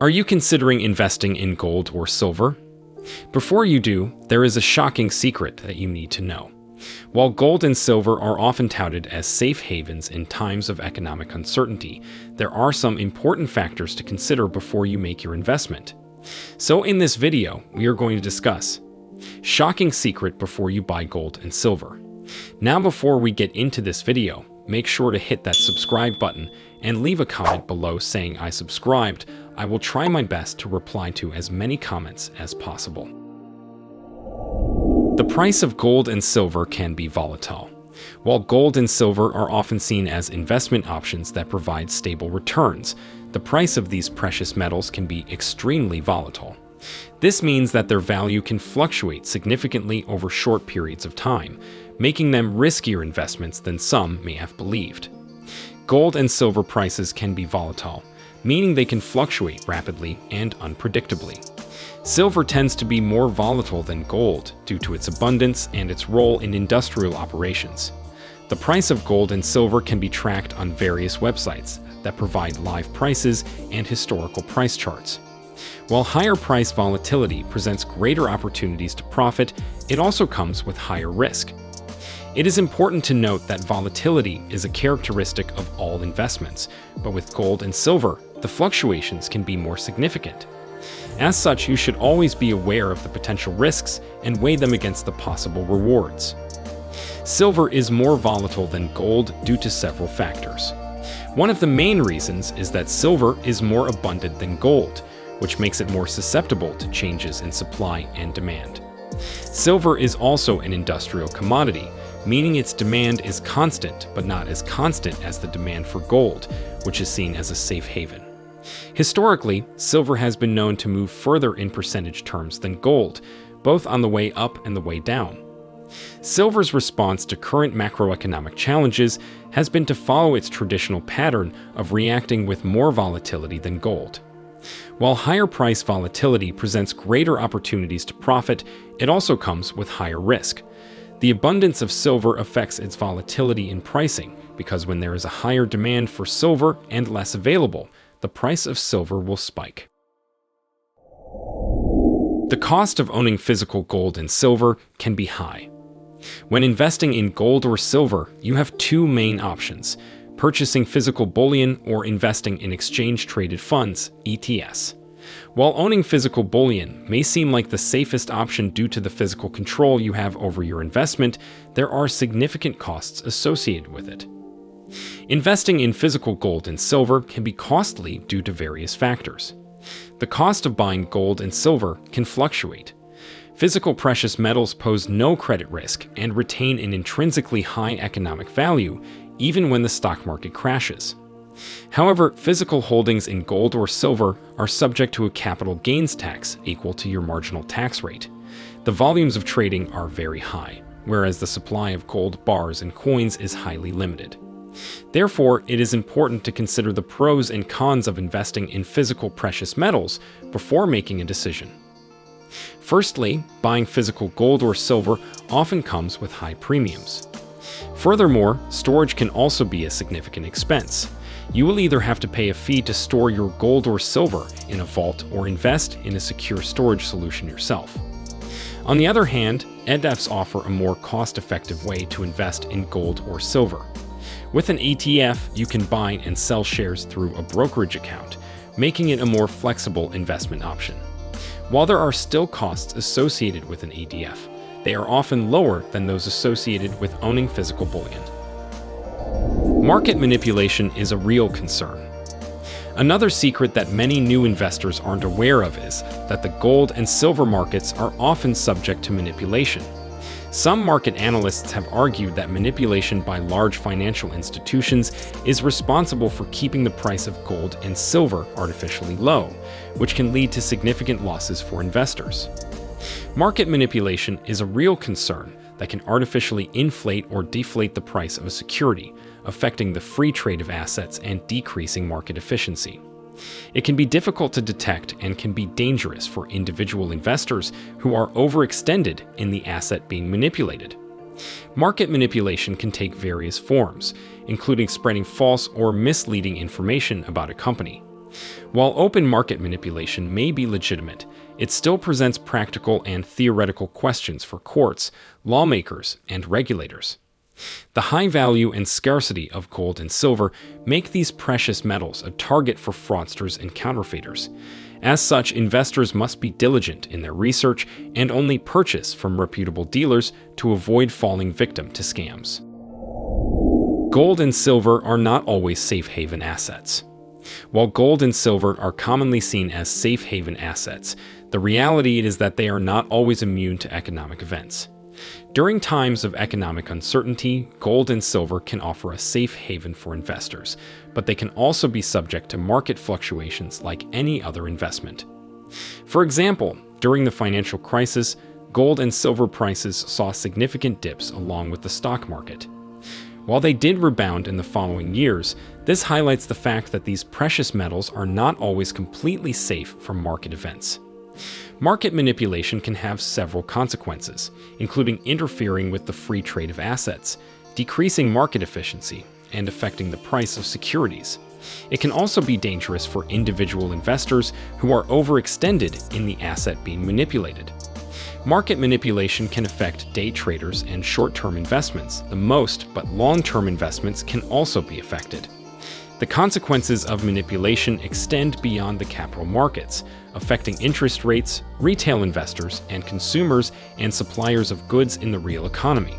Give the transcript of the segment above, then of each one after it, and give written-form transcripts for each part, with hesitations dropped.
Are you considering investing in gold or silver? Before you do, there is a shocking secret that you need to know. While gold and silver are often touted as safe havens in times of economic uncertainty, there are some important factors to consider before you make your investment. So in this video, we are going to discuss shocking secret before you buy gold and silver. Now before we get into this video, make sure to hit that subscribe button and leave a comment below saying I subscribed. I will try my best to reply to as many comments as possible. The price of gold and silver can be volatile. While gold and silver are often seen as investment options that provide stable returns, the price of these precious metals can be extremely volatile. This means that their value can fluctuate significantly over short periods of time, making them riskier investments than some may have believed. Gold and silver prices can be volatile, meaning they can fluctuate rapidly and unpredictably. Silver tends to be more volatile than gold due to its abundance and its role in industrial operations. The price of gold and silver can be tracked on various websites that provide live prices and historical price charts. While higher price volatility presents greater opportunities to profit, it also comes with higher risk. It is important to note that volatility is a characteristic of all investments, but with gold and silver, the fluctuations can be more significant. As such, you should always be aware of the potential risks and weigh them against the possible rewards. Silver is more volatile than gold due to several factors. One of the main reasons is that silver is more abundant than gold, which makes it more susceptible to changes in supply and demand. Silver is also an industrial commodity, meaning its demand is constant, but not as constant as the demand for gold, which is seen as a safe haven. Historically, silver has been known to move further in percentage terms than gold, both on the way up and the way down. Silver's response to current macroeconomic challenges has been to follow its traditional pattern of reacting with more volatility than gold. While higher price volatility presents greater opportunities to profit, it also comes with higher risk. The abundance of silver affects its volatility in pricing, because when there is a higher demand for silver and less available, the price of silver will spike. The cost of owning physical gold and silver can be high. When investing in gold or silver, you have two main options: purchasing physical bullion or investing in exchange-traded funds, ETFs. While owning physical bullion may seem like the safest option due to the physical control you have over your investment, there are significant costs associated with it. Investing in physical gold and silver can be costly due to various factors. The cost of buying gold and silver can fluctuate. Physical precious metals pose no credit risk and retain an intrinsically high economic value, even when the stock market crashes. However, physical holdings in gold or silver are subject to a capital gains tax equal to your marginal tax rate. The volumes of trading are very high, whereas the supply of gold bars and coins is highly limited. Therefore, it is important to consider the pros and cons of investing in physical precious metals before making a decision. Firstly, buying physical gold or silver often comes with high premiums. Furthermore, storage can also be a significant expense. You will either have to pay a fee to store your gold or silver in a vault or invest in a secure storage solution yourself. On the other hand, ETFs offer a more cost-effective way to invest in gold or silver. With an ETF, you can buy and sell shares through a brokerage account, making it a more flexible investment option. While there are still costs associated with an ETF, they are often lower than those associated with owning physical bullion. Market manipulation is a real concern. Another secret that many new investors aren't aware of is that the gold and silver markets are often subject to manipulation. Some market analysts have argued that manipulation by large financial institutions is responsible for keeping the price of gold and silver artificially low, which can lead to significant losses for investors. Market manipulation is a real concern that can artificially inflate or deflate the price of a security, affecting the free trade of assets and decreasing market efficiency. It can be difficult to detect and can be dangerous for individual investors who are overextended in the asset being manipulated. Market manipulation can take various forms, including spreading false or misleading information about a company. While open market manipulation may be legitimate, it still presents practical and theoretical questions for courts, lawmakers, and regulators. The high value and scarcity of gold and silver make these precious metals a target for fraudsters and counterfeiters. As such, investors must be diligent in their research and only purchase from reputable dealers to avoid falling victim to scams. Gold and silver are not always safe haven assets. While gold and silver are commonly seen as safe haven assets, the reality is that they are not always immune to economic events. During times of economic uncertainty, gold and silver can offer a safe haven for investors, but they can also be subject to market fluctuations like any other investment. For example, during the financial crisis, gold and silver prices saw significant dips along with the stock market. While they did rebound in the following years, this highlights the fact that these precious metals are not always completely safe from market events. Market manipulation can have several consequences, including interfering with the free trade of assets, decreasing market efficiency, and affecting the price of securities. It can also be dangerous for individual investors who are overextended in the asset being manipulated. Market manipulation can affect day traders and short-term investments the most, but long-term investments can also be affected. The consequences of manipulation extend beyond the capital markets, affecting interest rates, retail investors, and consumers and suppliers of goods in the real economy.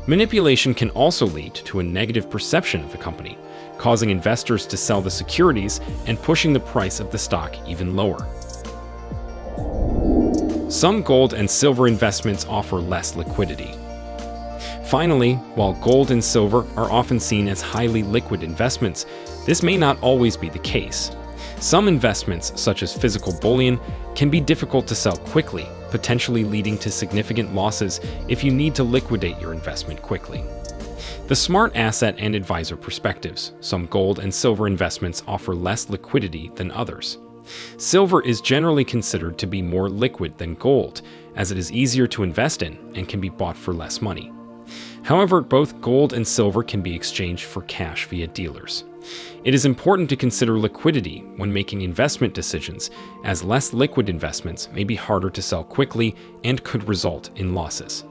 Manipulation can also lead to a negative perception of the company, causing investors to sell the securities and pushing the price of the stock even lower. Some gold and silver investments offer less liquidity. Finally, while gold and silver are often seen as highly liquid investments, this may not always be the case. Some investments, such as physical bullion, can be difficult to sell quickly, potentially leading to significant losses if you need to liquidate your investment quickly. The smart asset and advisor perspectives. Some gold and silver investments offer less liquidity than others. Silver is generally considered to be more liquid than gold, as it is easier to invest in and can be bought for less money. However, both gold and silver can be exchanged for cash via dealers. It is important to consider liquidity when making investment decisions, as less liquid investments may be harder to sell quickly and could result in losses.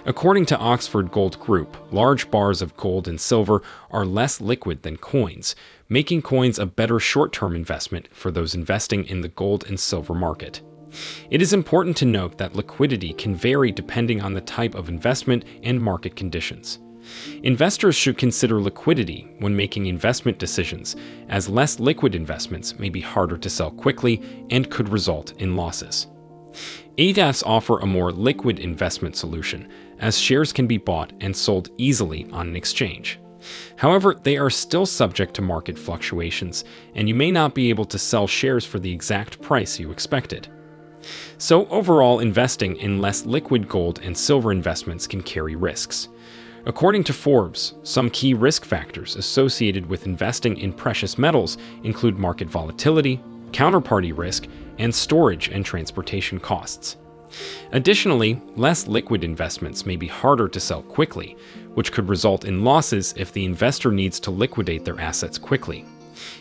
According to Oxford Gold Group, large bars of gold and silver are less liquid than coins, making coins a better short-term investment for those investing in the gold and silver market. It is important to note that liquidity can vary depending on the type of investment and market conditions. Investors should consider liquidity when making investment decisions, as less liquid investments may be harder to sell quickly and could result in losses. ETFs offer a more liquid investment solution, as shares can be bought and sold easily on an exchange. However, they are still subject to market fluctuations, and you may not be able to sell shares for the exact price you expected. So overall, investing in less liquid gold and silver investments can carry risks. According to Forbes, some key risk factors associated with investing in precious metals include market volatility, counterparty risk, and storage and transportation costs. Additionally, less liquid investments may be harder to sell quickly, which could result in losses if the investor needs to liquidate their assets quickly.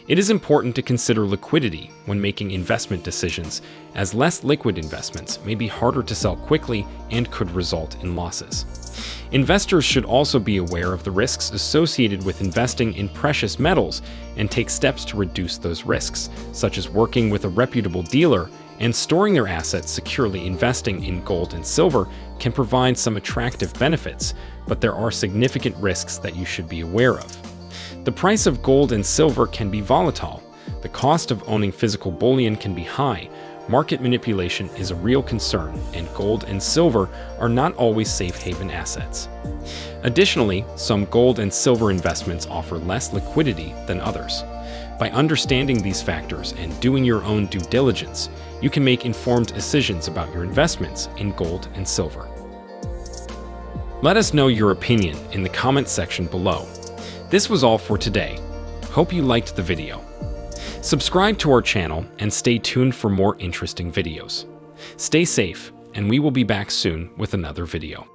It is important to consider liquidity when making investment decisions, as less liquid investments may be harder to sell quickly and could result in losses. Investors should also be aware of the risks associated with investing in precious metals and take steps to reduce those risks, such as working with a reputable dealer and storing their assets securely. Investing in gold and silver can provide some attractive benefits, but there are significant risks that you should be aware of. The price of gold and silver can be volatile. The cost of owning physical bullion can be high. Market manipulation is a real concern, and gold and silver are not always safe haven assets. Additionally, some gold and silver investments offer less liquidity than others. By understanding these factors and doing your own due diligence, you can make informed decisions about your investments in gold and silver. Let us know your opinion in the comments section below. This was all for today. Hope you liked the video. Subscribe to our channel and stay tuned for more interesting videos. Stay safe, and we will be back soon with another video.